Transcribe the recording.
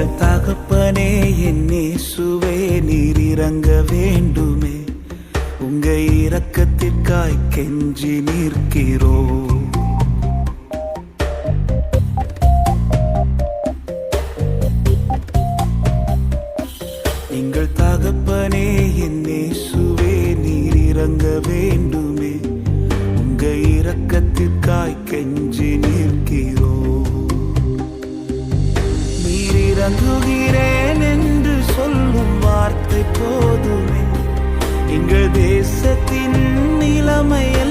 எங்கள் தகப்பனே என் இயேசுவே நீர் இறங்க வேண்டுமே, உங்க இரக்கத்திற்காய் கெஞ்சி நிற்கிறோம். எங்கள் தகப்பனே என் இயேசுவே நீர் இறங்க வேண்டுமே, உங்க இரக்கத்திற்காய் கெஞ்சி நிற்கிறோம். நீர் இறங்குகிறேன் என்று சொல்லும் வார்த்தை போதுமே, எங்கள் தேசத்தின் நிலைமையில்